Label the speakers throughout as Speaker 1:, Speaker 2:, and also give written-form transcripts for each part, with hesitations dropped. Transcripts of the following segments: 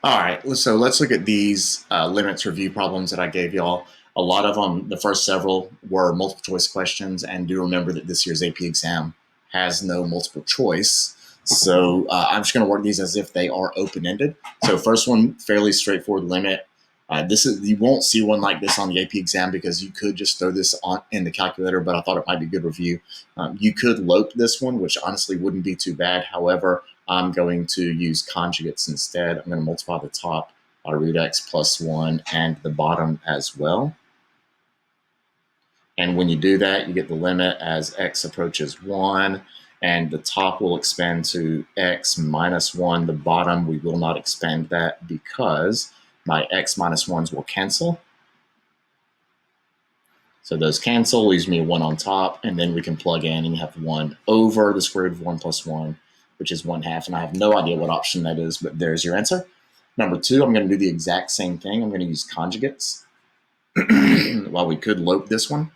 Speaker 1: All right, so let's look at these limits review problems that I gave y'all. A lot of them, the first several, were multiple choice questions, and do remember that this year's AP exam has no multiple choice. So I'm just going to work these as if they are open-ended. So first one, fairly straightforward limit. This is, you won't see one like this on the AP exam because you could just throw this on in the calculator, but I thought it might be a good review. You could lope this one, which honestly wouldn't be too bad. However, I'm going to use conjugates instead. I'm going to multiply the top by root x plus 1 and the bottom as well. And when you do that, you get the limit as x approaches 1, and the top will expand to x minus 1. The bottom, we will not expand that because my x minus 1s will cancel. So those cancel, leaves me a 1 on top, and then we can plug in and you have 1 over the square root of 1 plus 1, which is 1/2. And I have no idea what option that is, but there's your answer. Number 2, I'm going to do the exact same thing. I'm going to use conjugates. Well, we could lope this one.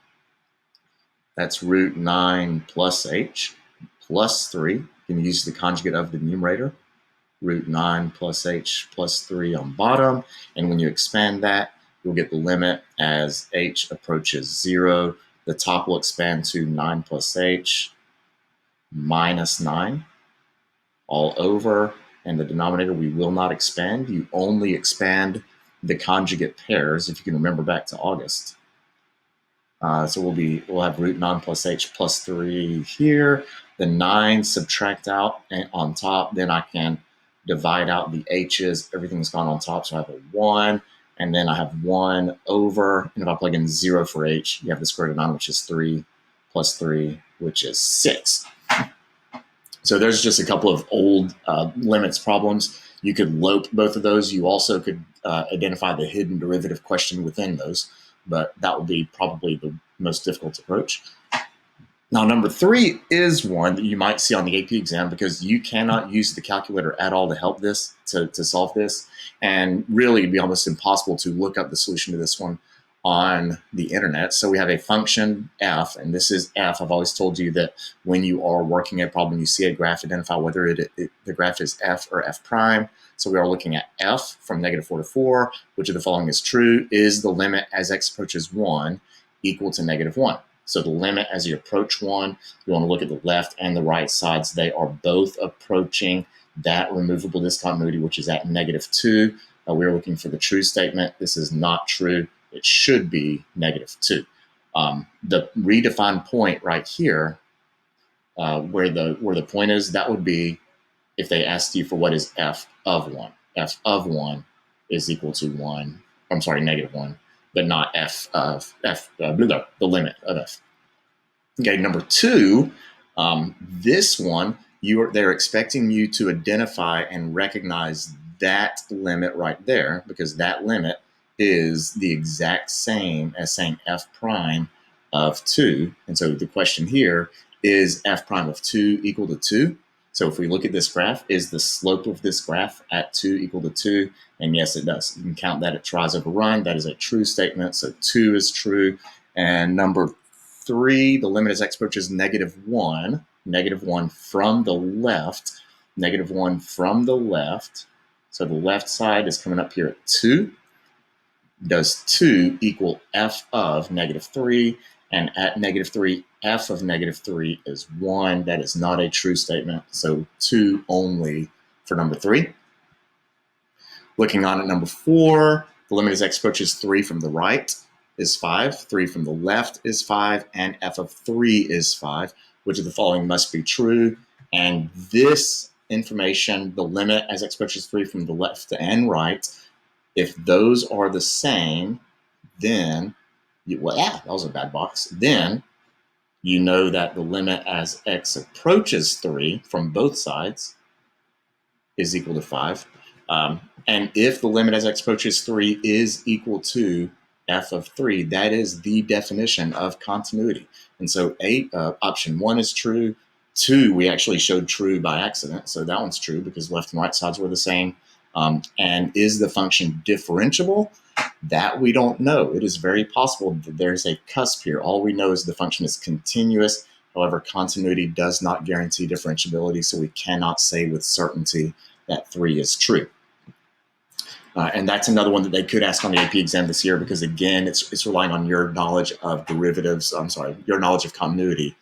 Speaker 1: That's root 9 plus h plus 3. You can use the conjugate of the numerator. Root 9 plus h plus 3 on bottom. And when you expand that, you'll get the limit as h approaches 0. The top will expand to 9 plus h minus 9 all over. And the denominator, we will not expand. You only expand the conjugate pairs, if you can remember back to August. So we'll have root 9 plus h plus 3 here. The 9 subtract out on top. Then I can divide out the h's. Everything's gone on top, so I have a 1. And then I have 1 over. And if I plug in 0 for h, you have the square root of 9, which is 3, plus 3, which is 6. So there's just a couple of old limits problems. You could lope both of those. You also could identify the hidden derivative question within those, but that would be probably the most difficult approach. Now, number 3 is one that you might see on the AP exam because you cannot use the calculator at all to help this, to solve this. And really, it'd be almost impossible to look up the solution to this one on the internet. So we have a function f, and this is f. I've always told you that when you are working a problem, you see a graph, identify whether the graph is f or f prime. So we are looking at f from -4 to 4, which of the following is true. Is the limit as x approaches 1 equal to -1? So the limit as you approach 1, you want to look at the left and the right sides. They are both approaching that removable discontinuity, which is at -2. We're looking for the true statement. This is not true. It should be -2. The redefined point right here, where the point is, that would be if they asked you for what is f of 1. F of 1 is equal to 1. I'm sorry, -1, but not f of f, the limit of f. Okay, number 2, this one, they're expecting you to identify and recognize that limit right there, because that limit is the exact same as saying f prime of 2. And so the question here is f prime of 2 equal to 2? So if we look at this graph, is the slope of this graph at 2 equal to 2? And yes, it does. You can count that it tries overrun. That is a true statement. So 2 is true. And number 3, the limit as x approaches -1, -1 from the left, -1 from the left. So the left side is coming up here at 2. Does 2 equal f of -3? And at -3, f of -3 is 1. That is not a true statement. So 2 only for number 3. Looking on at number 4, the limit as x approaches 3 from the right is 5. 3 from the left is 5. And f of 3 is 5. Which of the following must be true? And this information, the limit as x approaches 3 from the left and right, if those are the same, then, that was a bad box. Then you know that the limit as x approaches 3 from both sides is equal to 5. And if the limit as x approaches 3 is equal to f of 3, that is the definition of continuity. And so option 1 is true. 2, we actually showed true by accident. So that one's true because left and right sides were the same. And is the function differentiable? That we don't know. It is very possible that there's a cusp here. All we know is the function is continuous. However, continuity does not guarantee differentiability, so we cannot say with certainty that 3 is true. And that's another one that they could ask on the AP exam this year because, again, it's relying on your knowledge of derivatives. I'm sorry, your knowledge of continuity.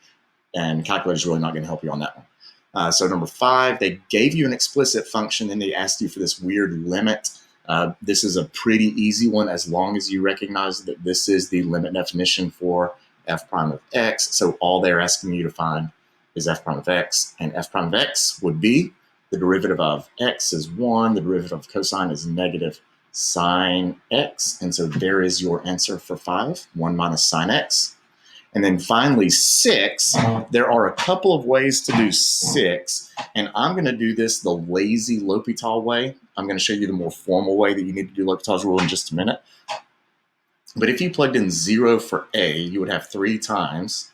Speaker 1: And calculator is really not going to help you on that one. So number 5, they gave you an explicit function and they asked you for this weird limit. This is a pretty easy one as long as you recognize that this is the limit definition for f prime of x. So all they're asking you to find is f prime of x, and f prime of x would be the derivative of x is 1, the derivative of cosine is negative sine x, and so there is your answer for 5, 1 minus sine x. And then finally, 6, there are a couple of ways to do 6, and I'm going to do this the lazy L'Hopital way. I'm going to show you the more formal way that you need to do L'Hopital's rule in just a minute. But if you plugged in 0 for a, you would have 3 times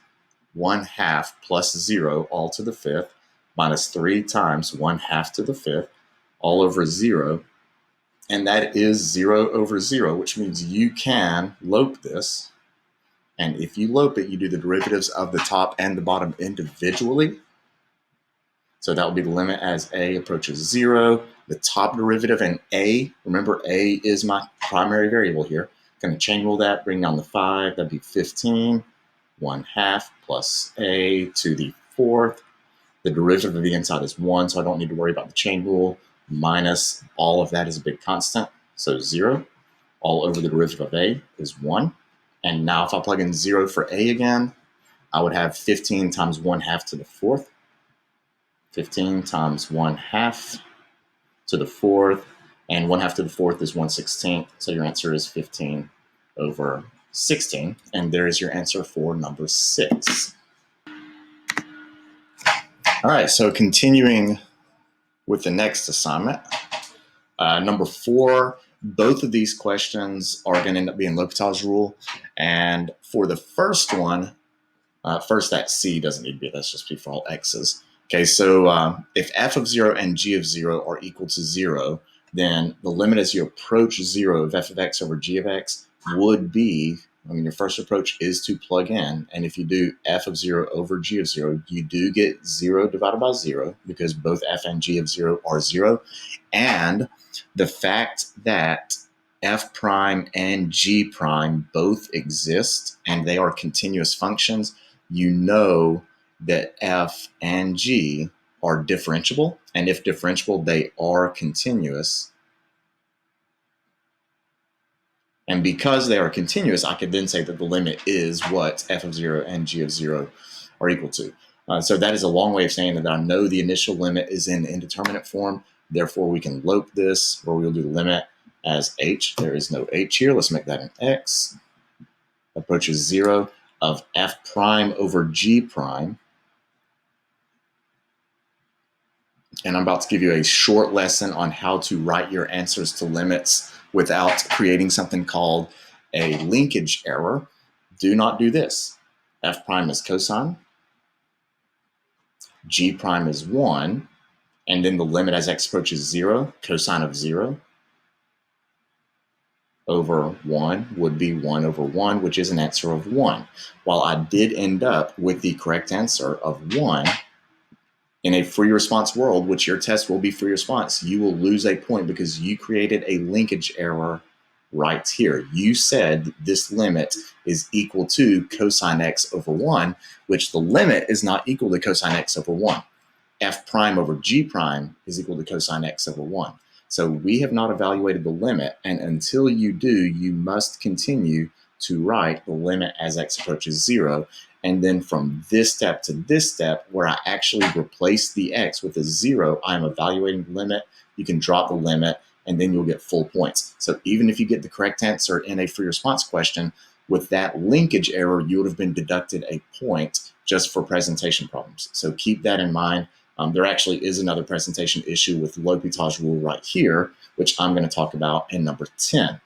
Speaker 1: 1/2 plus 0 all to the 5th minus 3 times 1/2 to the 5th all over 0. And that is 0 over 0, which means you can lope this. And if you lope it, you do the derivatives of the top and the bottom individually. So that will be the limit as a approaches 0. The top derivative in a, remember a is my primary variable here. Going to chain rule that, bring down the 5. That'd be 15. 1/2 plus a to the 4th. The derivative of the inside is 1, so I don't need to worry about the chain rule. Minus all of that is a big constant, so 0. All over the derivative of a is 1. And now if I plug in 0 for a again, I would have 15 times 1/2 to the 4th. 15 times 1/2 to the 4th. And 1/2 to the 4th is 1/16. So your answer is 15 over 16. And there is your answer for number 6. All right, so continuing with the next assignment. Number 4, both of these questions are going to end up being L'Hopital's rule. And for the first one, first that c doesn't need to be, that's just be for all x's. Okay, so if f of 0 and g of 0 are equal to 0, then the limit as you approach 0 of f of x over g of x would be, your first approach is to plug in. And if you do f of 0 over g of 0, you do get 0 divided by 0 because both f and g of 0 are 0. And the fact that f prime and g prime both exist and they are continuous functions, you know that f and g are differentiable. And if differentiable, they are continuous. And because they are continuous, I could then say that the limit is what f of 0 and g of 0 are equal to. So that is a long way of saying that I know the initial limit is in indeterminate form. Therefore, we can lope this, where we'll do the limit as h. There is no h here. Let's make that an x. Approaches 0 of f prime over g prime. And I'm about to give you a short lesson on how to write your answers to limits without creating something called a linkage error. Do not do this. F prime is cosine. G prime is 1. And then the limit as x approaches 0, cosine of 0 over 1 would be 1 over 1, which is an answer of 1. While I did end up with the correct answer of 1, in a free response world, which your test will be free response, you will lose a point because you created a linkage error right here. You said this limit is equal to cosine x over 1, which the limit is not equal to cosine x over 1. F prime over g prime is equal to cosine x over 1. So we have not evaluated the limit, and until you do, you must continue to write the limit as x approaches 0. And then from this step to this step, where I actually replace the x with a 0, I'm evaluating the limit. You can drop the limit, and then you'll get full points. So even if you get the correct answer in a free response question, with that linkage error, you would have been deducted a point just for presentation problems. So keep that in mind. There actually is another presentation issue with L'Hopital's rule right here, which I'm going to talk about in number 10.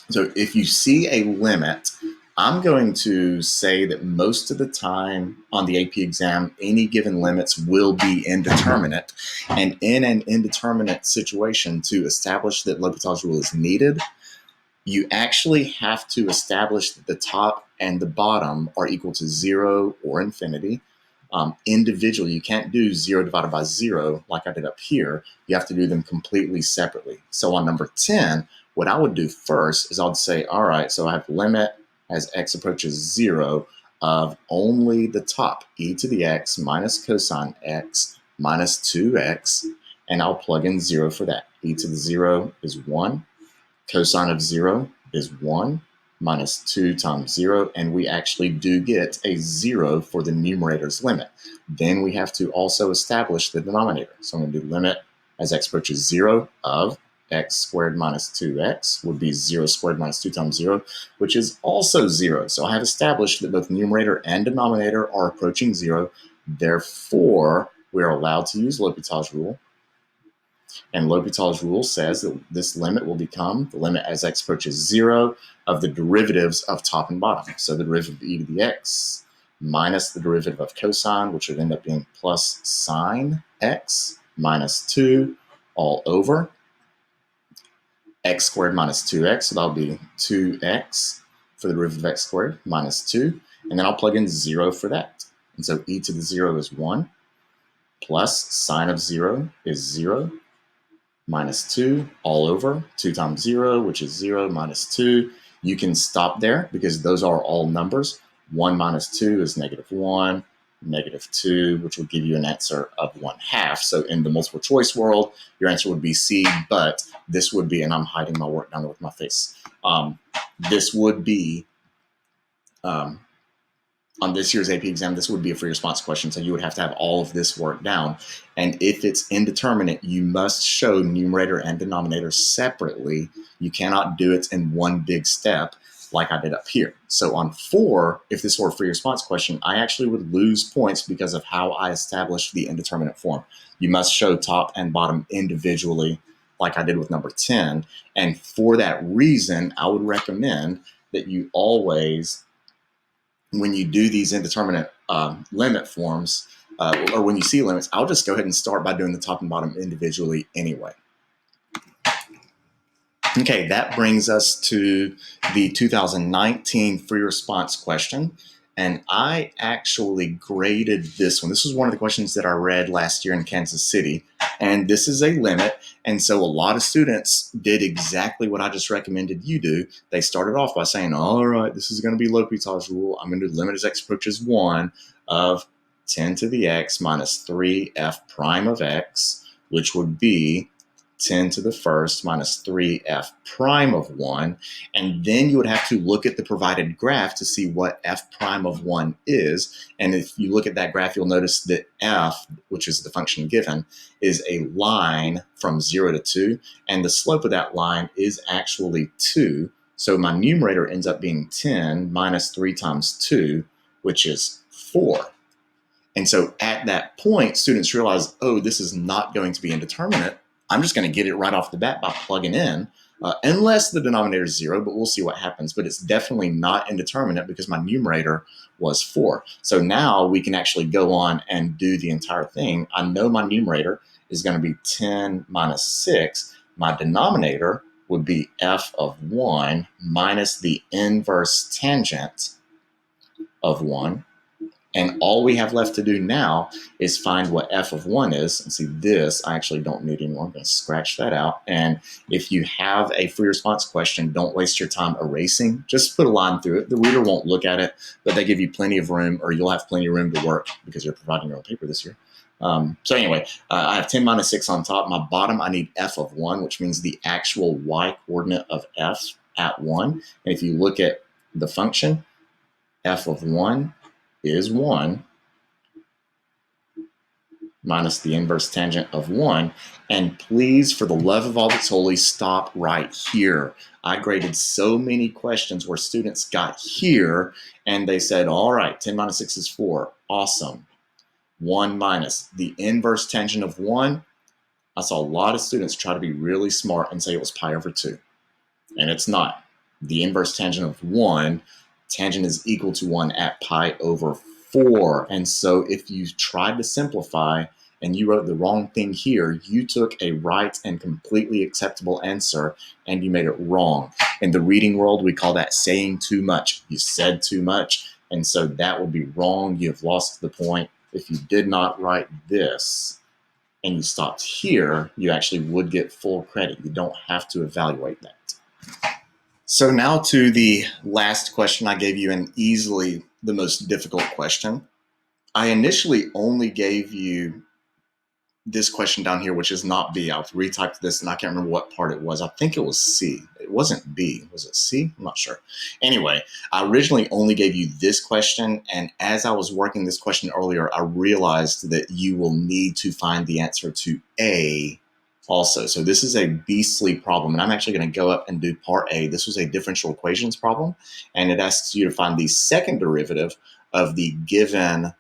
Speaker 1: So if you see a limit, I'm going to say that most of the time on the AP exam, any given limits will be indeterminate. And in an indeterminate situation, to establish that L'Hopital's rule is needed, you actually have to establish that the top and the bottom are equal to 0 or infinity, individually. You can't do 0 divided by 0 like I did up here. You have to do them completely separately. So on number 10, what I would do first is I'd say, all right, so I have limit as x approaches 0 of only the top, e to the x minus cosine x minus 2x, and I'll plug in 0 for that. E to the 0 is 1. Cosine of 0 is 1 minus 2 times 0, and we actually do get a 0 for the numerator's limit. Then we have to also establish the denominator. So I'm going to do limit as x approaches 0 of x squared minus 2x would be 0 squared minus 2 times 0, which is also 0. So I have established that both numerator and denominator are approaching 0. Therefore, we're allowed to use L'Hopital's rule. And L'Hopital's rule says that this limit will become the limit as x approaches 0 of the derivatives of top and bottom. So the derivative of e to the x minus the derivative of cosine, which would end up being plus sine x minus 2 all over x squared minus 2x. So that'll be 2x for the derivative of x squared minus 2. And then I'll plug in 0 for that. And so e to the 0 is 1 plus sine of 0 is 0 minus 2 all over 2 times 0, which is 0 minus 2. You can stop there because those are all numbers. 1 minus 2 is negative 1, negative 2, which will give you an answer of 1/2. So in the multiple choice world, your answer would be C, but this would be, and I'm hiding my work down there with my face. This would be, on this year's AP exam, this would be a free response question. So you would have to have all of this work down. And if it's indeterminate, you must show numerator and denominator separately. You cannot do it in one big step like I did up here. So on 4, if this were a free response question, I actually would lose points because of how I established the indeterminate form. You must show top and bottom individually like I did with number 10. And for that reason, I would recommend that you always, when you do these indeterminate limit forms, or when you see limits, I'll just go ahead and start by doing the top and bottom individually anyway. Okay, that brings us to the 2019 free response question. And I actually graded this one. This was one of the questions that I read last year in Kansas City. And this is a limit. And so a lot of students did exactly what I just recommended you do. They started off by saying, all right, this is going to be L'Hopital's rule. I'm going to do limit as x approaches 1 of 10 to the x minus 3f prime of x, which would be 10 to the first minus 3f prime of 1. And then you would have to look at the provided graph to see what f prime of 1 is. And if you look at that graph, you'll notice that f, which is the function given, is a line from 0 to 2. And the slope of that line is actually 2. So my numerator ends up being 10 minus 3 times 2, which is 4. And so at that point, students realize, oh, this is not going to be indeterminate. I'm just going to get it right off the bat by plugging in, unless the denominator is 0, but we'll see what happens. But it's definitely not indeterminate because my numerator was 4. So now we can actually go on and do the entire thing. I know my numerator is going to be 10 minus 6. My denominator would be f of 1 minus the inverse tangent of 1. And all we have left to do now is find what f of 1 is. And see, this I actually don't need anymore. I'm going to scratch that out. And if you have a free response question, don't waste your time erasing. Just put a line through it. The reader won't look at it, but they give you plenty of room, or you'll have plenty of room to work because you're providing your own paper this year. So anyway, I have 10 minus 6 on top. My bottom, I need f of 1, which means the actual y coordinate of f at 1. And if you look at the function, f of 1 is 1 minus the inverse tangent of 1. And please, for the love of all that's holy, stop right here. I graded so many questions where students got here and they said, all right, 10 minus 6 is 4. Awesome. 1 minus the inverse tangent of 1. I saw a lot of students try to be really smart and say it was pi over 2. And it's not. The inverse tangent of 1, tangent is equal to 1 at pi over 4. And so if you tried to simplify and you wrote the wrong thing here, you took a right and completely acceptable answer and you made it wrong. In the reading world, we call that saying too much. You said too much. And so that would be wrong. You've lost the point. if you did not write this and you stopped here, you actually would get full credit. You don't have to evaluate that. So now to the last question I gave you, and easily the most difficult question. I initially only gave you this question down here, which is not B. I've retyped this and I can't remember what part it was. I think it was C. It wasn't B. Was it C? I'm not sure. Anyway, I originally only gave you this question. And as I was working this question earlier, I realized that you will need to find the answer to A also. So this is a beastly problem. And I'm actually going to go up and do part A. This was a differential equations problem. And it asks you to find the second derivative of the given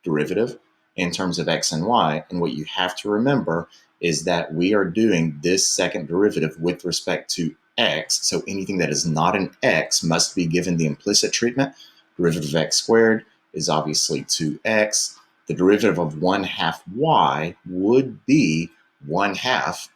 Speaker 1: derivative in terms of x and y. And what you have to remember is that we are doing this second derivative with respect to x. So anything that is not an x must be given the implicit treatment. Derivative of x squared is obviously 2x. The derivative of 1/2 y would be 1/2.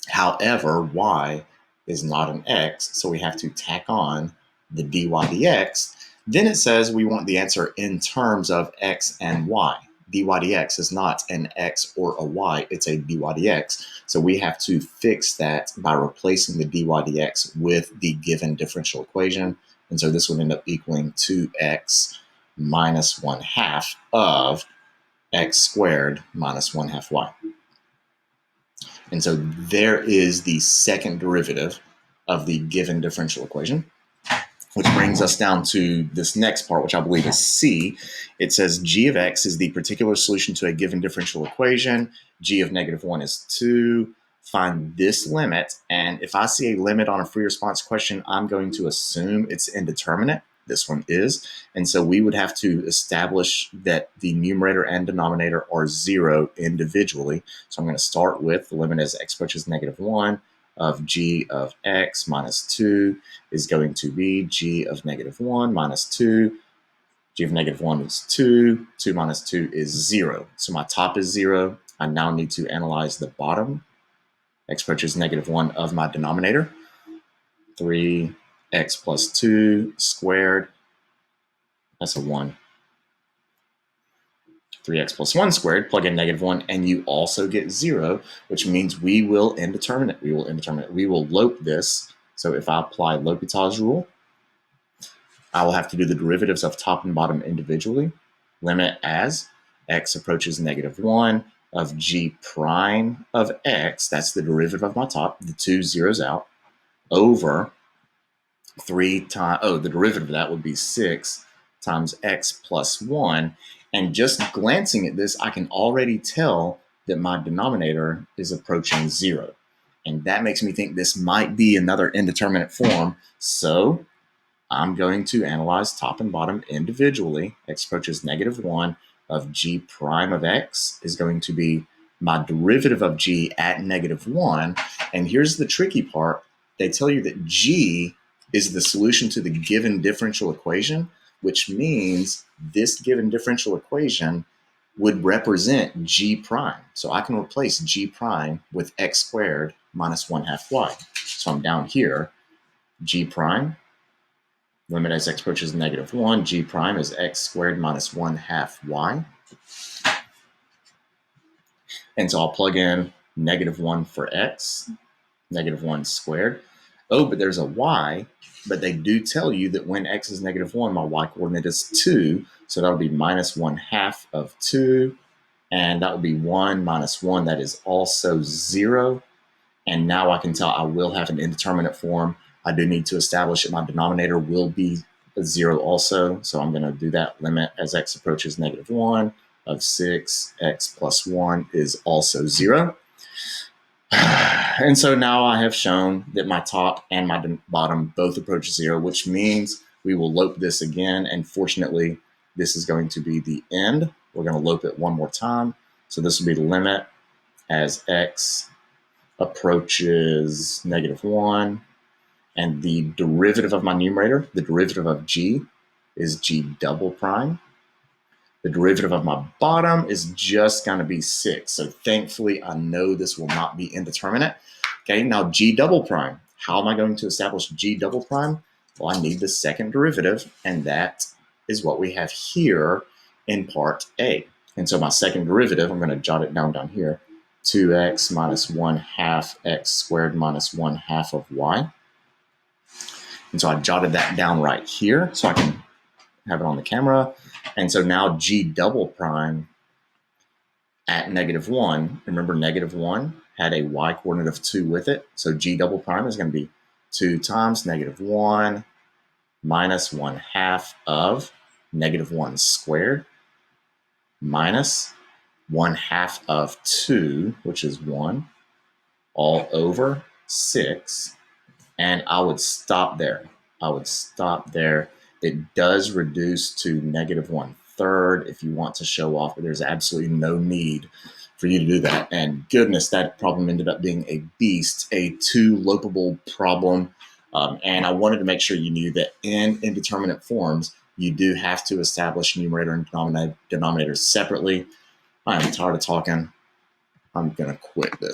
Speaker 1: However, y is not an x, so we have to tack on the dy dx. Then it says we want the answer in terms of x and y. Dy dx is not an x or a y, it's a dy dx. So we have to fix that by replacing the dy dx with the given differential equation. And so this would end up equaling 2x minus 1/2 of x squared minus 1/2 y. And so there is the second derivative of the given differential equation, which brings us down to this next part, which I believe is C. It says g of x is the particular solution to a given differential equation. G of -1 is 2. Find this limit. And if I see a limit on a free response question, I'm going to assume it's indeterminate. This one is. And so we would have to establish that the numerator and denominator are 0 individually. So I'm going to start with the limit as x approaches -1 of g of x minus 2 is going to be g of -1 minus 2. G of -1 is 2. 2 minus 2 is 0. So my top is 0. I now need to analyze the bottom. X approaches -1 of my denominator. 3x plus 2 squared. That's a 1. 3x plus 1 squared, plug in -1, and you also get 0, which means we will indeterminate. We will lope this. So if I apply L'Hopital's rule, I will have to do the derivatives of top and bottom individually. Limit as x approaches -1 of g prime of x, that's the derivative of my top, the 2 zeros out, over 3 times, the derivative of that would be 6 times x plus 1. And just glancing at this, I can already tell that my denominator is approaching 0. And that makes me think this might be another indeterminate form. So I'm going to analyze top and bottom individually. X approaches -1 of g prime of x is going to be my derivative of g at -1. And here's the tricky part. They tell you that g is the solution to the given differential equation, which means this given differential equation would represent g prime. So I can replace g prime with x squared minus 1/2 y. So I'm down here, g prime, limit as x approaches -1, g prime is x squared minus 1/2 y. And so I'll plug in -1 for x, -1 squared. Oh, but there's a y, but they do tell you that when x is -1, my y coordinate is 2. So that'll be minus 1/2 of 2. And that would be 1 minus 1. That is also 0. And now I can tell I will have an indeterminate form. I do need to establish that my denominator will be a 0 also. So I'm going to do that. Limit as x approaches -1 of 6x plus 1 is also 0. And so now I have shown that my top and my bottom both approach 0, which means we will lope this again. And fortunately, this is going to be the end. We're going to lope it one more time. So this will be the limit as x approaches -1. And the derivative of my numerator, the derivative of g, is g double prime. The derivative of my bottom is just going to be 6. So thankfully, I know this will not be indeterminate. Okay, now g double prime. How am I going to establish g double prime? Well, I need the second derivative, and that is what we have here in part A. And so my second derivative, I'm going to jot it down here, 2x minus 1/2 x squared minus 1/2 of y. And so I jotted that down right here so I can have it on the camera. And so now g double prime at -1, remember -1 had a y coordinate of 2 with it. So g double prime is going to be 2 times -1 minus 1/2 of -1 squared minus 1/2 of 2, which is 1, all over 6. And I would stop there. It does reduce to -1/3 if you want to show off, but there's absolutely no need for you to do that. And goodness, that problem ended up being a beast, a 2-loopable problem. And I wanted to make sure you knew that in indeterminate forms, you do have to establish numerator and denominator separately. I'm tired of talking. I'm going to quit this.